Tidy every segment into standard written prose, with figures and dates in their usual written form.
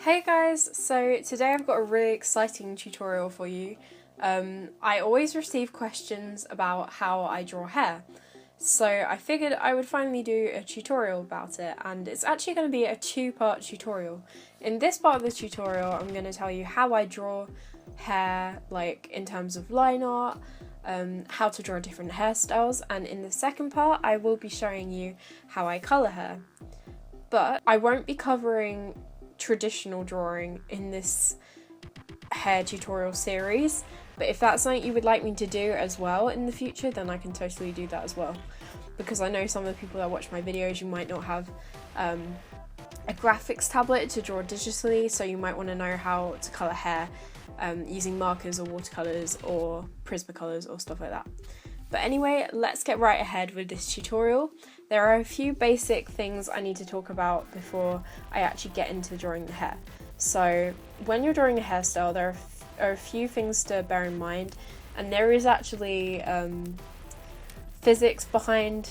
Hey guys, so today I've got a really exciting tutorial for you. I always receive questions about how I draw hair, so I figured I would finally do a tutorial about it, and it's actually going to be a two-part tutorial. In this part of the tutorial I'm going to tell you how I draw hair, like in terms of line art, how to draw different hairstyles, and in the second part I will be showing you how I colour hair. But I won't be covering traditional drawing in this hair tutorial series, but if that's something you would like me to do as well in the future, then I can totally do that as well, because I know some of the people that watch my videos, you might not have a graphics tablet to draw digitally, so you might want to know how to colour hair using markers or watercolours or Prismacolors or stuff like that. But anyway, let's get right ahead with this tutorial. There are a few basic things I need to talk about before I actually get into drawing the hair. So when you're drawing a hairstyle, there are a few things to bear in mind, and there is actually physics behind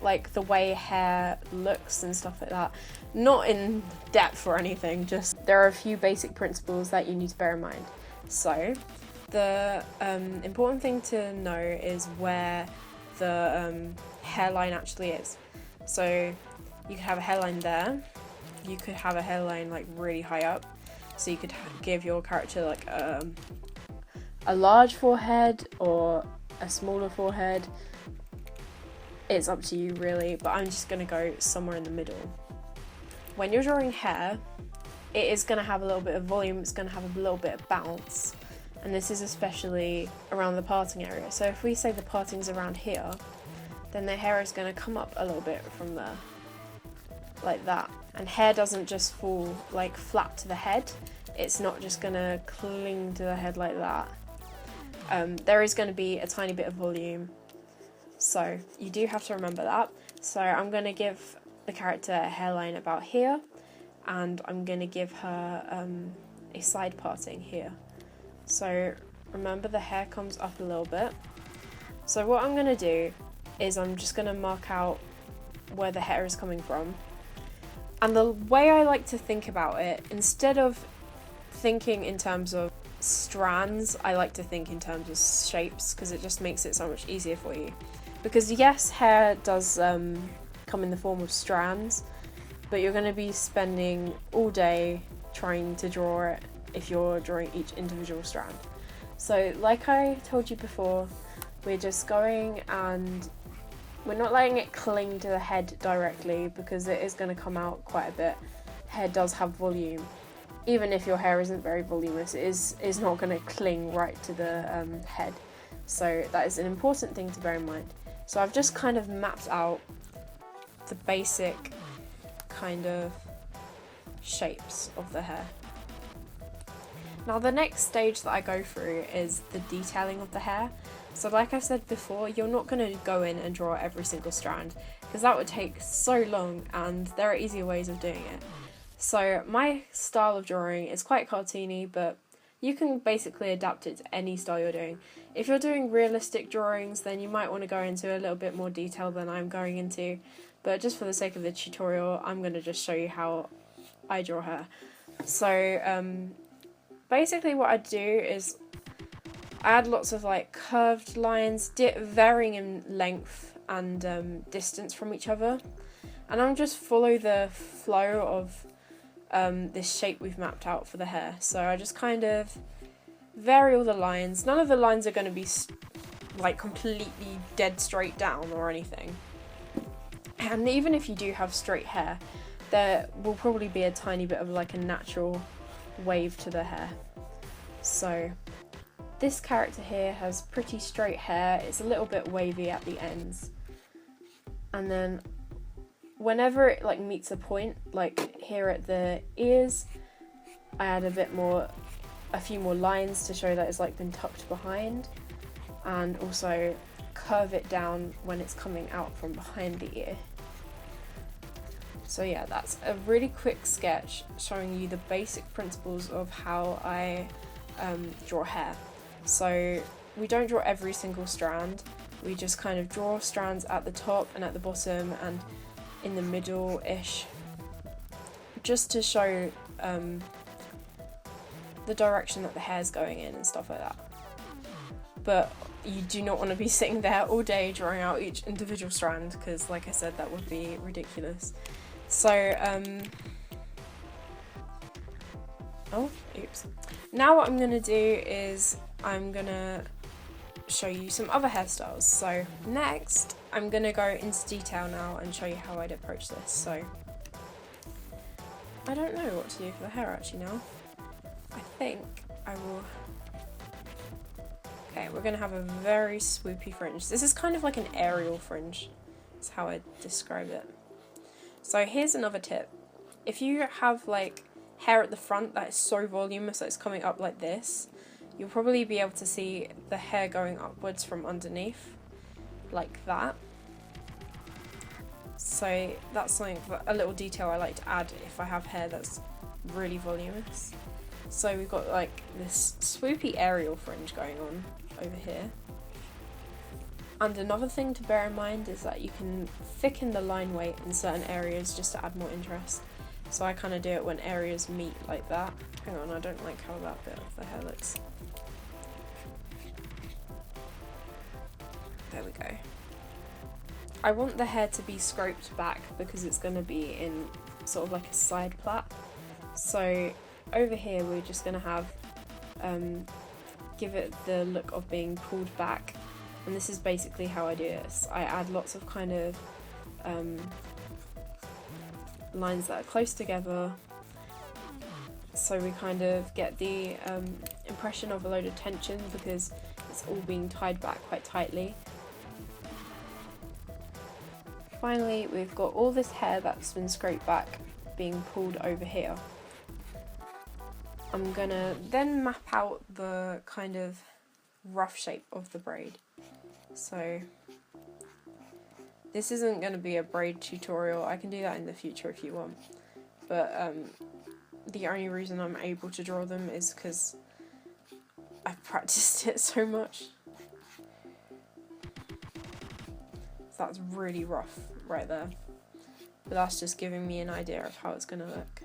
like the way hair looks and stuff like that. Not in depth or anything, just there are a few basic principles that you need to bear in mind. So the important thing to know is where the hairline actually is. So you could have a hairline there, you could have a hairline like really high up, so you could give your character like a large forehead or a smaller forehead. It's up to you really, but I'm just going to go somewhere in the middle. When you're drawing hair, it is going to have a little bit of volume, it's going to have a little bit of bounce. And this is especially around the parting area. So if we say the parting's around here, then the hair is going to come up a little bit from there, like that. And hair doesn't just fall like flat to the head. It's not just going to cling to the head like that. There is going to be a tiny bit of volume. So you do have to remember that. So I'm going to give the character a hairline about here, and I'm going to give her a side parting here. So remember, the hair comes up a little bit. So what I'm going to do is I'm just going to mark out where the hair is coming from. And the way I like to think about it, instead of thinking in terms of strands, I like to think in terms of shapes, because it just makes it so much easier for you. Because yes, hair does come in the form of strands, but you're going to be spending all day trying to draw it if you're drawing each individual strand. So like I told you before, we're just going and we're not letting it cling to the head directly, because it is going to come out quite a bit. Hair does have volume. Even if your hair isn't very voluminous, it is not going to cling right to the head. So that is an important thing to bear in mind. So I've just kind of mapped out the basic kind of shapes of the hair. Now the next stage that I go through is the detailing of the hair. So like I said before, you're not going to go in and draw every single strand, because that would take so long, and there are easier ways of doing it. So my style of drawing is quite cartoony, but you can basically adapt it to any style you're doing. If you're doing realistic drawings, then you might want to go into a little bit more detail than I'm going into, but just for the sake of the tutorial, I'm going to just show you how I draw hair. So basically what I do is I add lots of like curved lines, varying in length and distance from each other, and I'll just follow the flow of this shape we've mapped out for the hair. So I just kind of vary all the lines. None of the lines are going to be like completely dead straight down or anything, and even if you do have straight hair, there will probably be a tiny bit of like a natural wave to the hair. So this character here has pretty straight hair, it's a little bit wavy at the ends, and then whenever it like meets a point, like here at the ears, I add a few more lines to show that it's like been tucked behind, and also curve it down when it's coming out from behind the ear. So yeah, that's a really quick sketch showing you the basic principles of how I draw hair. So we don't draw every single strand, we just kind of draw strands at the top and at the bottom and in the middle-ish, just to show the direction that the hair's going in and stuff like that. But you do not want to be sitting there all day drawing out each individual strand, because like I said, that would be ridiculous. So, oh, oops. Now what I'm going to do is I'm going to show you some other hairstyles. So next, I'm going to go into detail now and show you how I'd approach this. So, I don't know what to do for the hair actually now. I think I will... Okay, we're going to have a very swoopy fringe. This is kind of like an aerial fringe. That's how I describe it. So here's another tip. If you have like hair at the front that is so voluminous that it's coming up like this, you'll probably be able to see the hair going upwards from underneath, like that. So that's something, a little detail I like to add if I have hair that's really voluminous. So we've got like this swoopy aerial fringe going on over here. And another thing to bear in mind is that you can thicken the line weight in certain areas just to add more interest. So I kind of do it when areas meet like that. Hang on, I don't like how that bit of the hair looks. There we go. I want the hair to be scraped back because it's going to be in sort of like a side plait. So over here we're just going to have, give it the look of being pulled back. And this is basically how I do this. I add lots of kind of lines that are close together, so we kind of get the impression of a load of tension because it's all being tied back quite tightly. Finally, we've got all this hair that's been scraped back being pulled over here. I'm gonna then map out the kind of rough shape of the braid. So this isn't going to be a braid tutorial. I can do that in the future if you want, but the only reason I'm able to draw them is because I've practiced it so much. So that's really rough right there, but that's just giving me an idea of how it's going to look.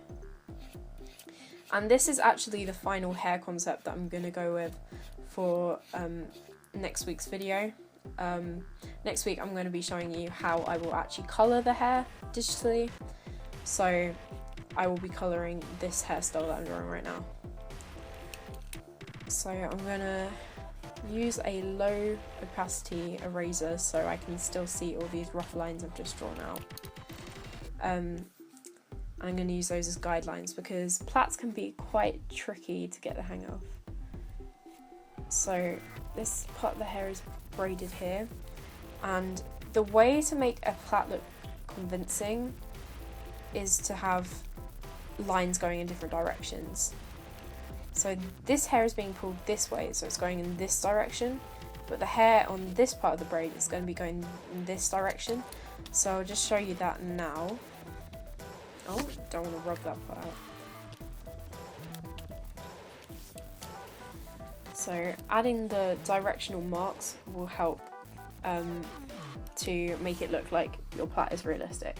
And this is actually the final hair concept that I'm going to go with for next week's video. Next week I'm going to be showing you how I will actually colour the hair digitally. So I will be colouring this hairstyle that I'm drawing right now. So I'm going to use a low opacity eraser so I can still see all these rough lines I've just drawn out. I'm going to use those as guidelines because plaits can be quite tricky to get the hang of. So this part of the hair is braided here, and the way to make a plait look convincing is to have lines going in different directions. So this hair is being pulled this way, so it's going in this direction, but the hair on this part of the braid is going to be going in this direction. So I'll just show you that now. Oh, don't want to rub that part out. So adding the directional marks will help to make it look like your plait is realistic.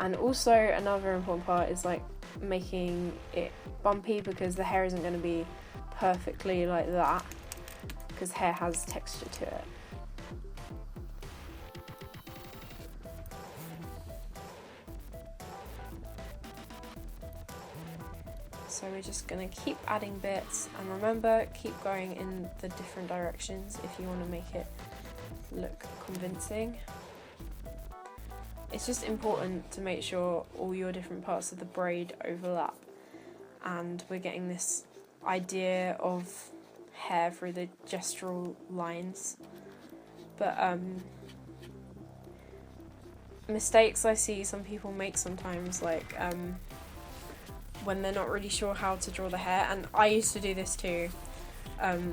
And also another important part is like making it bumpy, because the hair isn't going to be perfectly like that because hair has texture to it. So we're just going to keep adding bits, and remember, keep going in the different directions if you want to make it look convincing. It's just important to make sure all your different parts of the braid overlap, and we're getting this idea of hair through the gestural lines. But mistakes I see some people make sometimes, like when they're not really sure how to draw the hair, and I used to do this too,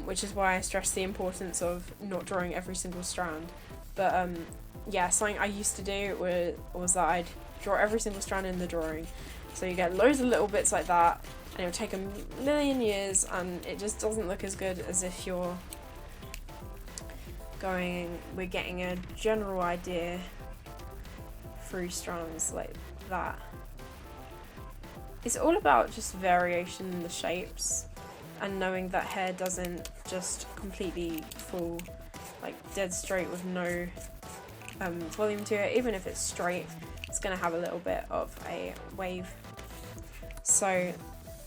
which is why I stress the importance of not drawing every single strand. But yeah, something I used to do was that I'd draw every single strand in the drawing. So you get loads of little bits like that, and it would take a million years, and it just doesn't look as good as if we're getting a general idea through strands like that. It's all about just variation in the shapes and knowing that hair doesn't just completely fall like dead straight with no volume to it. Even if it's straight, it's going to have a little bit of a wave. So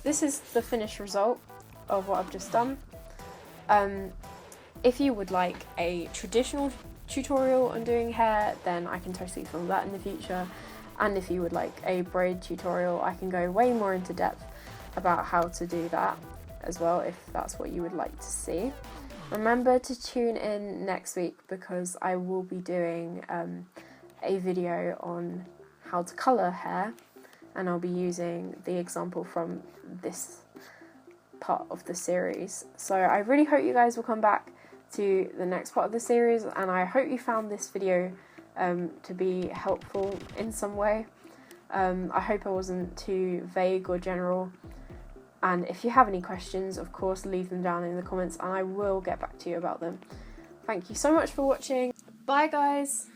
this is the finished result of what I've just done. If you would like a traditional tutorial on doing hair, then I can totally film that in the future. And if you would like a braid tutorial, I can go way more into depth about how to do that as well, if that's what you would like to see. Remember to tune in next week because I will be doing a video on how to colour hair, and I'll be using the example from this part of the series. So I really hope you guys will come back to the next part of the series, and I hope you found this video to be helpful in some way. I hope I wasn't too vague or general, and if you have any questions, of course leave them down in the comments and I will get back to you about them. Thank you so much for watching. Bye guys!